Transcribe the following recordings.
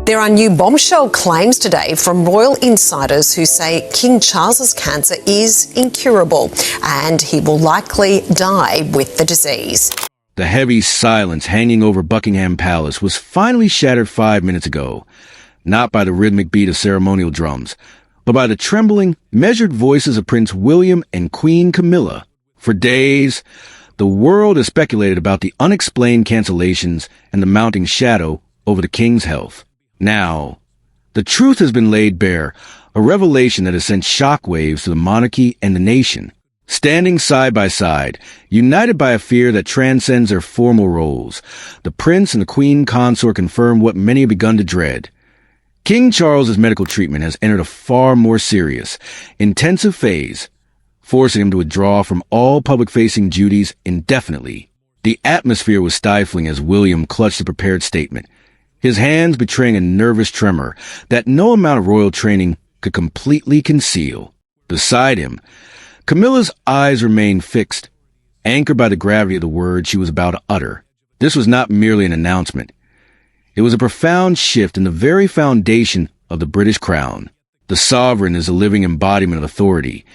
There are new bombshell claims today from royal insiders who say King Charles's cancer is incurable and he will likely die with the disease. The heavy silence hanging over Buckingham Palace was finally shattered 5 minutes ago, not by the rhythmic beat of ceremonial drums, but by the trembling, measured voices of Prince William and Queen Camilla. For days, the world has speculated about the unexplained cancellations and the mounting shadow over the king's health. Now, the truth has been laid bare, a revelation that has sent shockwaves to the monarchy and the nation. Standing side by side, united by a fear that transcends their formal roles, the prince and the queen consort confirm what many have begun to dread. King Charles's medical treatment has entered a far more serious, intensive phase, forcing him to withdraw from all public-facing duties indefinitely. The atmosphere was stifling as William clutched a prepared statement, his hands betraying a nervous tremor that no amount of royal training could completely conceal. Beside him, Camilla's eyes remained fixed, anchored by the gravity of the words she was about to utter. This was not merely an announcement. It was a profound shift in the very foundation of the British crown. The sovereign is a living embodiment of authority,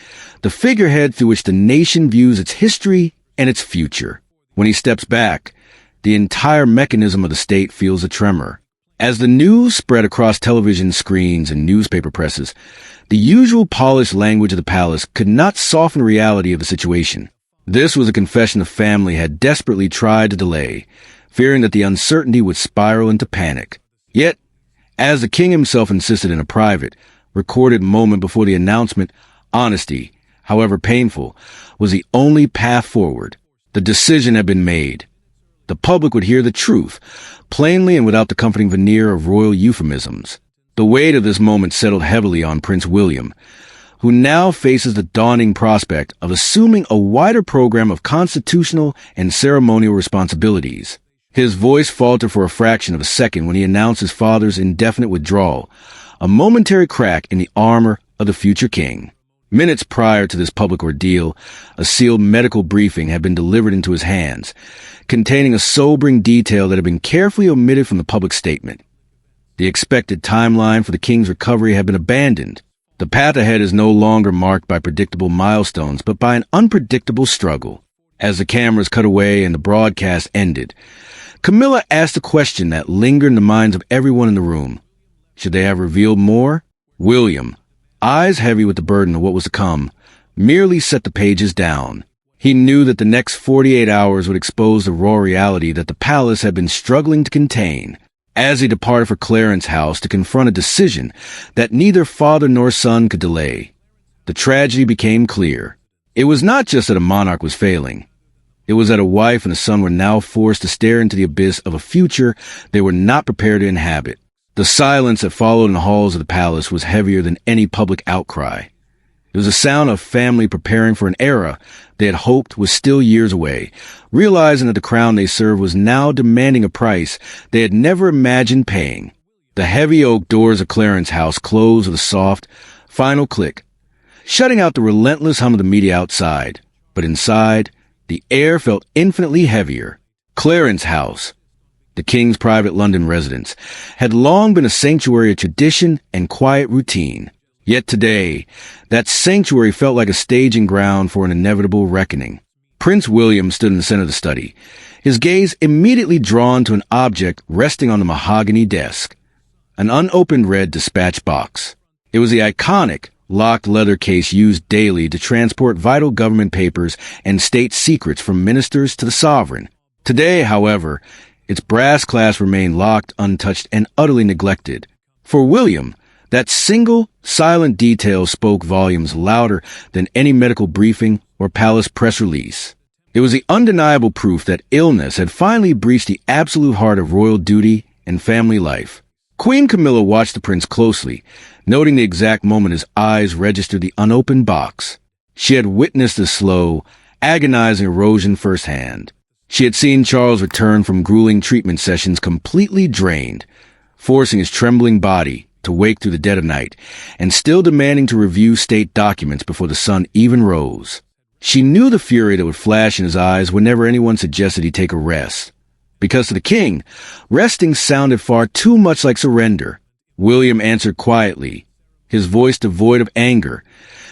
the figurehead through which the nation views its history and its future. When he steps back, the entire mechanism of the state feels a tremor. As the news spread across television screens and newspaper presses, the usual polished language of the palace could not soften the reality of the situation. This was a confession the family had desperately tried to delay, fearing that the uncertainty would spiral into panic. Yet, as the king himself insisted in a private, recorded moment before the announcement, honesty, however painful, was the only path forward. The decision had been made. The public would hear the truth, plainly and without the comforting veneer of royal euphemisms. The weight of this moment settled heavily on Prince William, who now faces the daunting prospect of assuming a wider program of constitutional and ceremonial responsibilities. His voice faltered for a fraction of a second when he announced his father's indefinite withdrawal, a momentary crack in the armor of the future king. Minutes prior to this public ordeal, a sealed medical briefing had been delivered into his hands, containing a sobering detail that had been carefully omitted from the public statement. The expected timeline for the king's recovery had been abandoned. The path ahead is no longer marked by predictable milestones, but by an unpredictable struggle. As the cameras cut away and the broadcast ended, Camilla asked a question that lingered in the minds of everyone in the room. Should they have revealed more? William, eyes heavy with the burden of what was to come, merely set the pages down. He knew that the next 48 hours would expose the raw reality that the palace had been struggling to contain. As he departed for Clarence House to confront a decision that neither father nor son could delay, the tragedy became clear. It was not just that a monarch was failing. It was that a wife and a son were now forced to stare into the abyss of a future they were not prepared to inhabit. The silence that followed in the halls of the palace was heavier than any public outcry. It was a sound of family preparing for an era they had hoped was still years away, realizing that the crown they served was now demanding a price they had never imagined paying. The heavy oak doors of Clarence House closed with a soft, final click, shutting out the relentless hum of the media outside. But inside, the air felt infinitely heavier. Clarence House, the king's private London residence, had long been a sanctuary of tradition and quiet routine. Yet today, that sanctuary felt like a staging ground for an inevitable reckoning. Prince William stood in the center of the study, his gaze immediately drawn to an object resting on the mahogany desk, an unopened red dispatch box. It was the iconic, locked leather case used daily to transport vital government papers and state secrets from ministers to the sovereign. Today, however, its brass clasp remained locked, untouched, and utterly neglected. For William, that single, silent detail spoke volumes louder than any medical briefing or palace press release. It was the undeniable proof that illness had finally breached the absolute heart of royal duty and family life. Queen Camilla watched the prince closely, noting the exact moment his eyes registered the unopened box. She had witnessed the slow, agonizing erosion firsthand. She had seen Charles return from grueling treatment sessions completely drained, forcing his trembling body to wake through the dead of night, and still demanding to review state documents before the sun even rose. She knew the fury that would flash in his eyes whenever anyone suggested he take a rest. because to the king, resting sounded far too much like surrender. William answered quietly, his voice devoid of anger,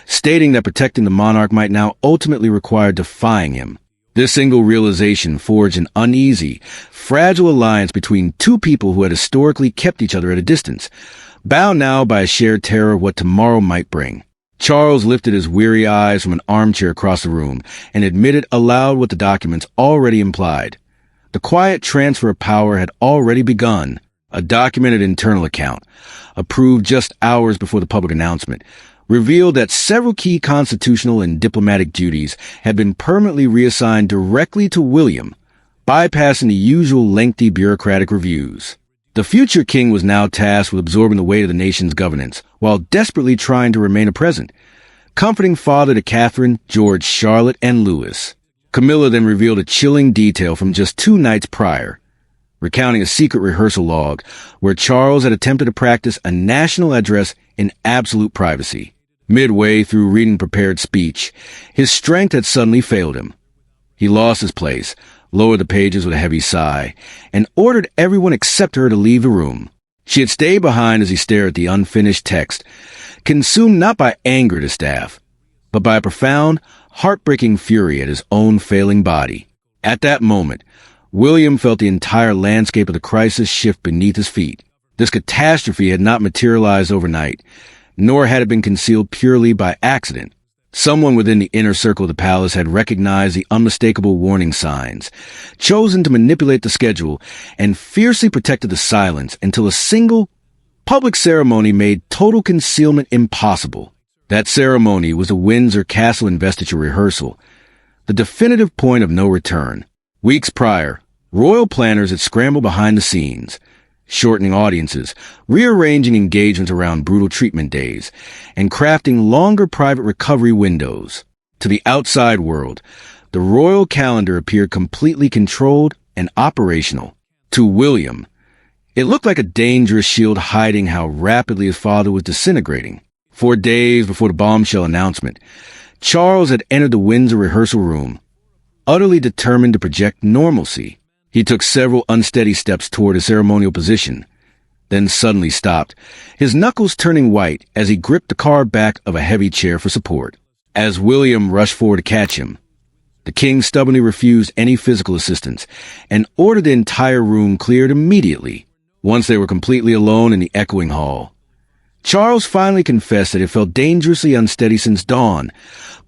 stating that protecting the monarch might now ultimately require defying him. This single realization forged an uneasy, fragile alliance between two people who had historically kept each other at a distance, bound now by a shared terror of what tomorrow might bring. Charles lifted his weary eyes from an armchair across the room and admitted aloud what the documents already implied. The quiet transfer of power had already begun. A documented internal account, approved just hours before the public announcement, revealed that several key constitutional and diplomatic duties had been permanently reassigned directly to William, bypassing the usual lengthy bureaucratic reviews. The future king was now tasked with absorbing the weight of the nation's governance, while desperately trying to remain a present, comforting father to Catherine, George, Charlotte, and Louis. Camilla then revealed a chilling detail from just 2 nights prior, recounting a secret rehearsal log where Charles had attempted to practice a national address in absolute privacy. Midway through reading a prepared speech, his strength had suddenly failed him. He lost his place, lowered the pages with a heavy sigh, and ordered everyone except her to leave the room. She had stayed behind as he stared at the unfinished text, consumed not by anger at his staff, but by a profound, heartbreaking fury at his own failing body. At that moment, William felt the entire landscape of the crisis shift beneath his feet. This catastrophe had not materialized overnight, nor had it been concealed purely by accident. Someone within the inner circle of the palace had recognized the unmistakable warning signs, chosen to manipulate the schedule, and fiercely protected the silence until a single public ceremony made total concealment impossible. That ceremony was the Windsor Castle investiture rehearsal, the definitive point of no return. Weeks prior, royal planners had scrambled behind the scenes, shortening audiences, rearranging engagements around brutal treatment days, and crafting longer private recovery windows. To the outside world, the royal calendar appeared completely controlled and operational. To William, it looked like a dangerous shield hiding how rapidly his father was disintegrating. 4 days before the bombshell announcement, Charles had entered the Windsor rehearsal room, utterly determined to project normalcy. He took several unsteady steps toward a ceremonial position, then suddenly stopped, his knuckles turning white as he gripped the carved back of a heavy chair for support. As William rushed forward to catch him, the king stubbornly refused any physical assistance and ordered the entire room cleared immediately. Once they were completely alone in the echoing hall, Charles finally confessed that it felt dangerously unsteady since dawn,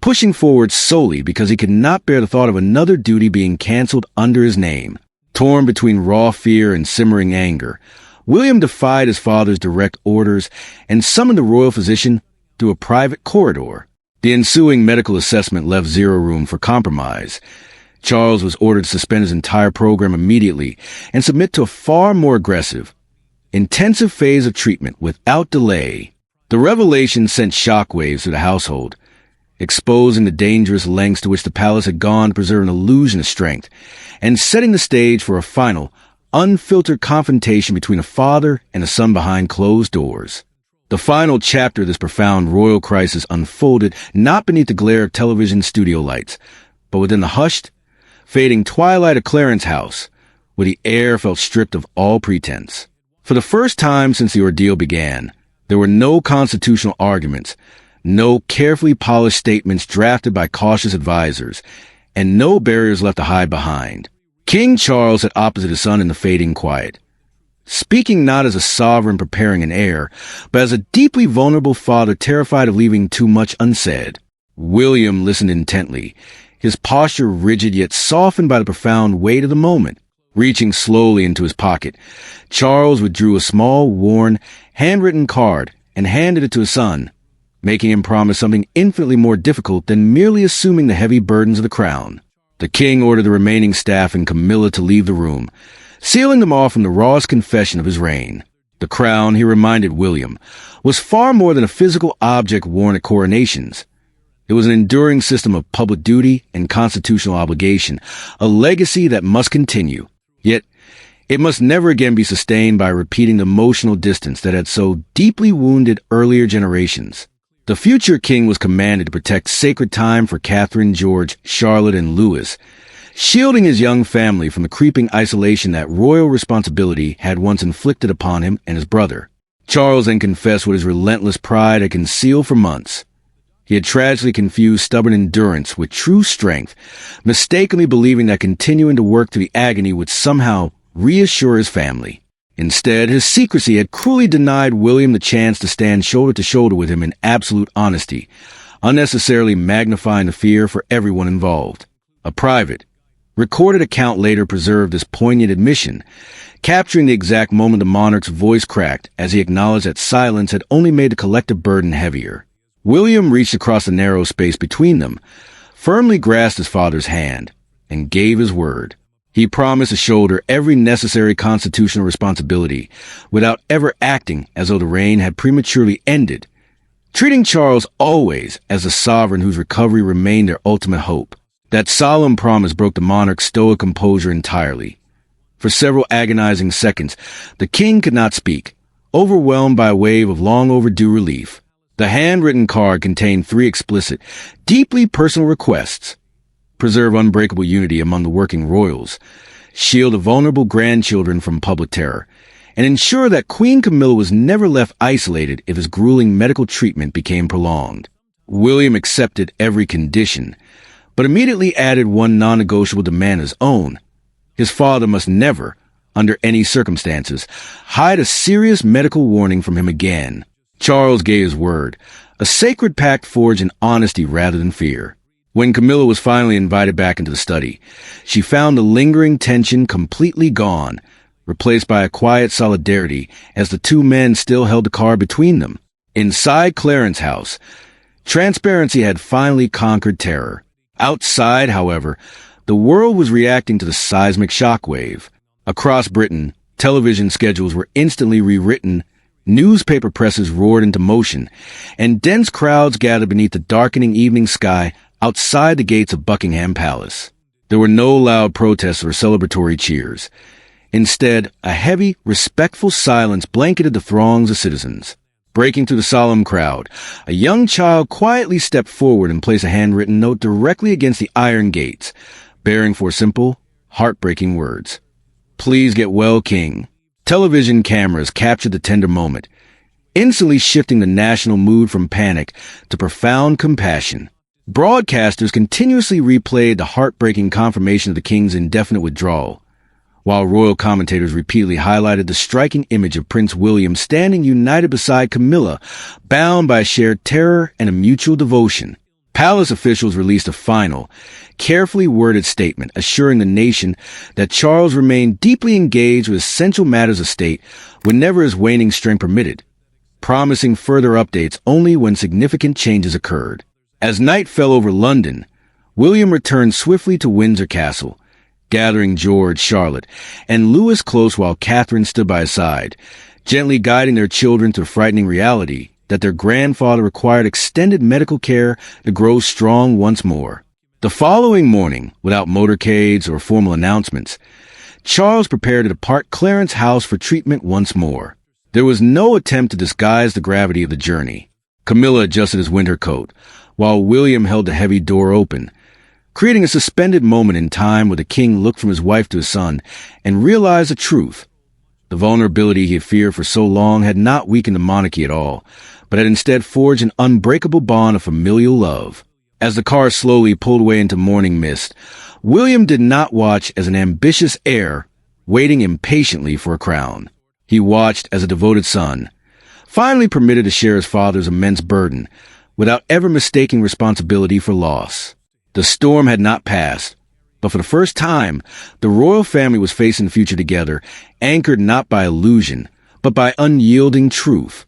pushing forward solely because he could not bear the thought of another duty being canceled under his name. Torn between raw fear and simmering anger, William defied his father's direct orders and summoned the royal physician through a private corridor. The ensuing medical assessment left zero room for compromise. Charles was ordered to suspend his entire program immediately and submit to a far more aggressive, intensive phase of treatment without delay. The revelation sent shockwaves through the household, exposing the dangerous lengths to which the palace had gone to preserve an illusion of strength, and setting the stage for a final, unfiltered confrontation between a father and a son behind closed doors. The final chapter of this profound royal crisis unfolded not beneath the glare of television studio lights, but within the hushed, fading twilight of Clarence House, where the air felt stripped of all pretense. For the first time since the ordeal began, there were no constitutional arguments, no carefully polished statements drafted by cautious advisors, and no barriers left to hide behind. King Charles sat opposite his son in the fading quiet, speaking not as a sovereign preparing an heir, but as a deeply vulnerable father terrified of leaving too much unsaid. William listened intently, his posture rigid yet softened by the profound weight of the moment. Reaching slowly into his pocket, Charles withdrew a small, worn, handwritten card and handed it to his son, making him promise something infinitely more difficult than merely assuming the heavy burdens of the crown. The king ordered the remaining staff and Camilla to leave the room, sealing them off from the rawest confession of his reign. The crown, he reminded William, was far more than a physical object worn at coronations. It was an enduring system of public duty and constitutional obligation, a legacy that must continue. Yet, it must never again be sustained by repeating the emotional distance that had so deeply wounded earlier generations. The future king was commanded to protect sacred time for Catherine, George, Charlotte, and Louis, shielding his young family from the creeping isolation that royal responsibility had once inflicted upon him and his brother. Charles then confessed what his relentless pride had concealed for months. He had tragically confused stubborn endurance with true strength, mistakenly believing that continuing to work to the agony would somehow reassure his family. Instead, his secrecy had cruelly denied William the chance to stand shoulder to shoulder with him in absolute honesty, unnecessarily magnifying the fear for everyone involved. A private, recorded account later preserved this poignant admission, capturing the exact moment the monarch's voice cracked as he acknowledged that silence had only made the collective burden heavier. William reached across the narrow space between them, firmly grasped his father's hand, and gave his word. He promised to shoulder every necessary constitutional responsibility without ever acting as though the reign had prematurely ended, treating Charles always as the sovereign whose recovery remained their ultimate hope. That solemn promise broke the monarch's stoic composure entirely. For several agonizing seconds, the king could not speak, overwhelmed by a wave of long overdue relief. The handwritten card contained 3 explicit, deeply personal requests: preserve unbreakable unity among the working royals, shield the vulnerable grandchildren from public terror, and ensure that Queen Camilla was never left isolated if his grueling medical treatment became prolonged. William accepted every condition, but immediately added one non-negotiable demand of his own. His father must never, under any circumstances, hide a serious medical warning from him again. Charles gave his word, a sacred pact forged in honesty rather than fear. When Camilla was finally invited back into the study, she found the lingering tension completely gone, replaced by a quiet solidarity as the 2 men still held the card between them. Inside Clarence House, transparency had finally conquered terror. Outside, however, the world was reacting to the seismic shockwave. Across Britain, television schedules were instantly rewritten, newspaper presses roared into motion, and dense crowds gathered beneath the darkening evening sky outside the gates of Buckingham Palace. There were no loud protests or celebratory cheers. Instead, a heavy, respectful silence blanketed the throngs of citizens. Breaking through the solemn crowd, a young child quietly stepped forward and placed a handwritten note directly against the iron gates, bearing 4 simple, heartbreaking words: "Please get well, King." Television cameras captured the tender moment, instantly shifting the national mood from panic to profound compassion. Broadcasters continuously replayed the heartbreaking confirmation of the king's indefinite withdrawal, while royal commentators repeatedly highlighted the striking image of Prince William standing united beside Camilla, bound by shared terror and a mutual devotion. Palace officials released a final, carefully worded statement assuring the nation that Charles remained deeply engaged with essential matters of state whenever his waning strength permitted, promising further updates only when significant changes occurred. As night fell over London, William returned swiftly to Windsor Castle, gathering George, Charlotte, and Louis close while Catherine stood by his side, gently guiding their children to the frightening reality that their grandfather required extended medical care to grow strong once more. The following morning, without motorcades or formal announcements, Charles prepared to depart Clarence House for treatment once more. There was no attempt to disguise the gravity of the journey. Camilla adjusted his winter coat, while William held the heavy door open, creating a suspended moment in time where the king looked from his wife to his son and realized the truth. The vulnerability he had feared for so long had not weakened the monarchy at all, but had instead forged an unbreakable bond of familial love. As the car slowly pulled away into morning mist, William did not watch as an ambitious heir waiting impatiently for a crown. He watched as a devoted son, finally permitted to share his father's immense burden, without ever mistaking responsibility for loss. The storm had not passed, but for the first time, the royal family was facing the future together, anchored not by illusion, but by unyielding truth.